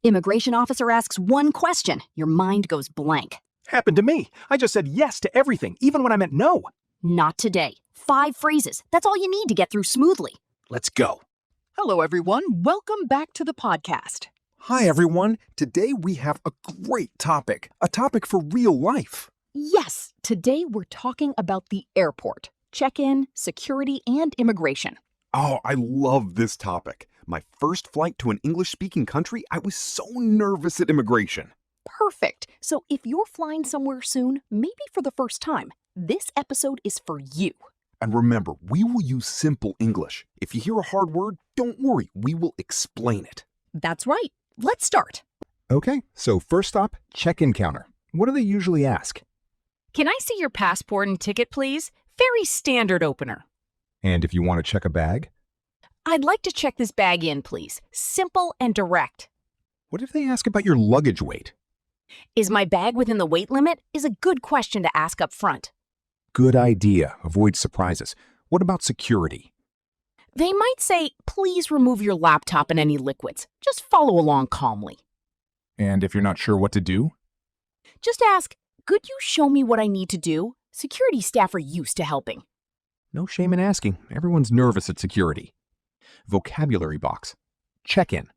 Immigration officer asks one question, your mind goes blank. Happened to me. I just said yes to everything, even when I meant no. Not today. 5 phrases. That's all you need to get through smoothly. Let's go. Hello, everyone. Welcome back to the podcast. Hi, everyone. Today we have a great topic, a topic for real life. Yes, today we're talking about the airport, check-in, security, and immigration. Oh, I love this topic. My first flight to an English-speaking country, I was so nervous at immigration. Perfect. So if you're flying somewhere soon, maybe for the first time, this episode is for you. And remember, we will use simple English. If you hear a hard word, don't worry, we will explain it. That's right. Let's start. Okay, so first stop, check-in counter. What do they usually ask? Can I see your passport and ticket, please? Very standard opener. And if you want to check a bag? I'd like to check this bag in, please. Simple and direct. What if they ask about your luggage weight? Is my bag within the weight limit? Is a good question to ask up front. Good idea. Avoid surprises. What about security? They might say, please remove your laptop and any liquids. Just follow along calmly. And if you're not sure what to do? Just ask, could you show me what I need to do? Security staff are used to helping. No shame in asking. Everyone's nervous at security. Vocabulary box. Check-in.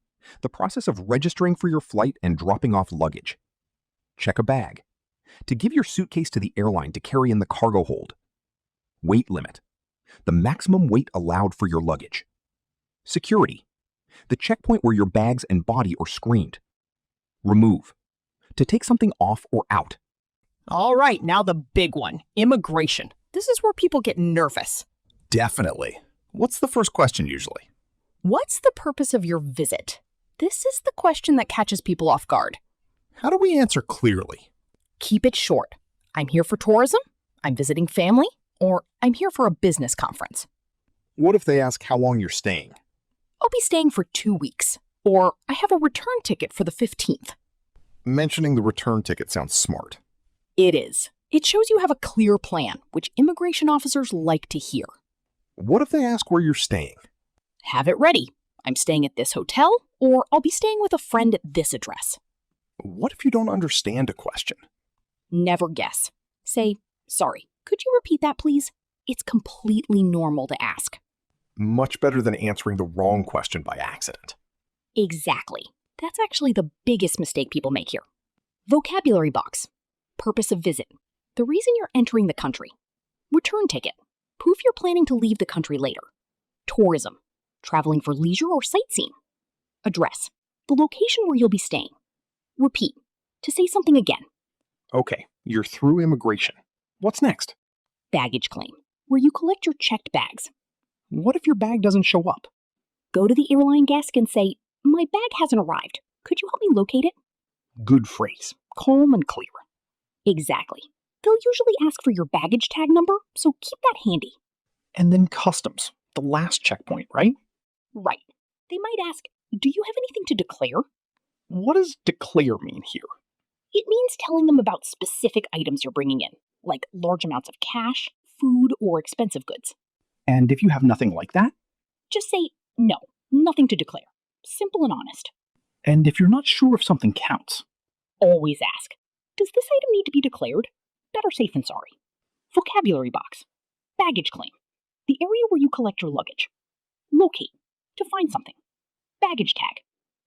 The process of registering for your flight and dropping off luggage. Check a bag. To give your suitcase to the airline to carry in the cargo hold. Weight limit. The maximum weight allowed for your luggage. Security. The checkpoint where your bags and body are screened. Remove. To take something off or out. All right, now the big one, immigration. This is where people get nervous. Definitely. What's the first question usually? What's the purpose of your visit? This is the question that catches people off guard. How do we answer clearly? Keep it short. I'm here for tourism, I'm visiting family, or I'm here for a business conference. What if they ask how long you're staying? I'll be staying for 2 weeks, or I have a return ticket for the 15th. Mentioning the return ticket sounds smart. It is. It shows you have a clear plan, which immigration officers like to hear. What if they ask where you're staying? Have it ready. I'm staying at this hotel, or I'll be staying with a friend at this address. What if you don't understand a question? Never guess. Say, sorry, could you repeat that, please? It's completely normal to ask. Much better than answering the wrong question by accident. Exactly. That's actually the biggest mistake people make here. Vocabulary box. Purpose of visit. The reason you're entering the country. Return ticket. Proof you're planning to leave the country later. Tourism. Traveling for leisure or sightseeing. Address. The location where you'll be staying. Repeat. To say something again. Okay, you're through immigration. What's next? Baggage claim. Where you collect your checked bags. What if your bag doesn't show up? Go to the airline desk and say, my bag hasn't arrived. Could you help me locate it? Good phrase. Calm and clear. Exactly. They'll usually ask for your baggage tag number, so keep that handy. And then customs, the last checkpoint, right? Right. They might ask, do you have anything to declare? What does declare mean here? It means telling them about specific items you're bringing in, like large amounts of cash, food, or expensive goods. And if you have nothing like that? Just say, no, nothing to declare. Simple and honest. And if you're not sure if something counts? Always ask, does this item need to be declared? Better safe than sorry. Vocabulary box. Baggage claim. The area where you collect your luggage. Locate. To find something. Baggage tag.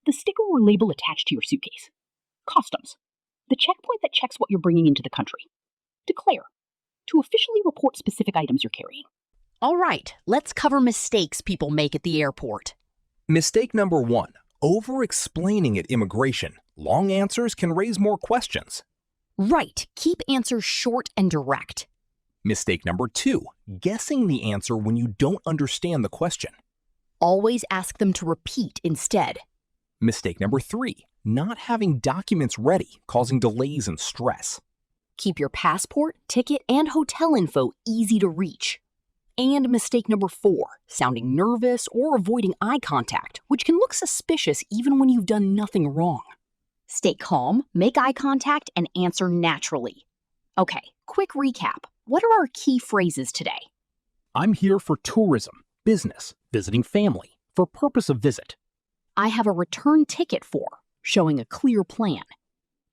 The sticker or label attached to your suitcase. Customs. The checkpoint that checks what you're bringing into the country. Declare. To officially report specific items you're carrying. All right, let's cover mistakes people make at the airport. Mistake number 1, over-explaining at immigration. Long answers can raise more questions. Right, keep answers short and direct. Mistake number 2, guessing the answer when you don't understand the question. Always ask them to repeat instead. Mistake number 3, not having documents ready, causing delays and stress. Keep your passport, ticket, and hotel info easy to reach. And mistake number 4, sounding nervous or avoiding eye contact, which can look suspicious even when you've done nothing wrong. Stay calm, make eye contact, and answer naturally. Okay, quick recap. What are our key phrases today? I'm here for tourism, business, visiting family, for purpose of visit. I have a return ticket for. showing a clear plan.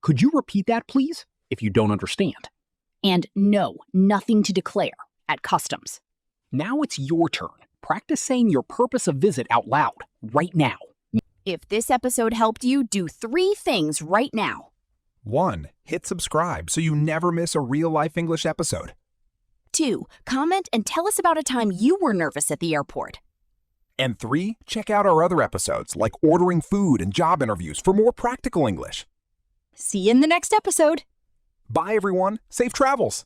Could you repeat that, please, if you don't understand? And no, nothing to declare at customs. Now it's your turn. Practice saying your purpose of visit out loud, right now. If this episode helped you, do 3 things right now. 1. Hit subscribe so you never miss a real-life English episode. 2. Comment and tell us about a time you were nervous at the airport. And 3. Check out our other episodes like ordering food and job interviews for more practical English. See you in the next episode. Bye, everyone. Safe travels.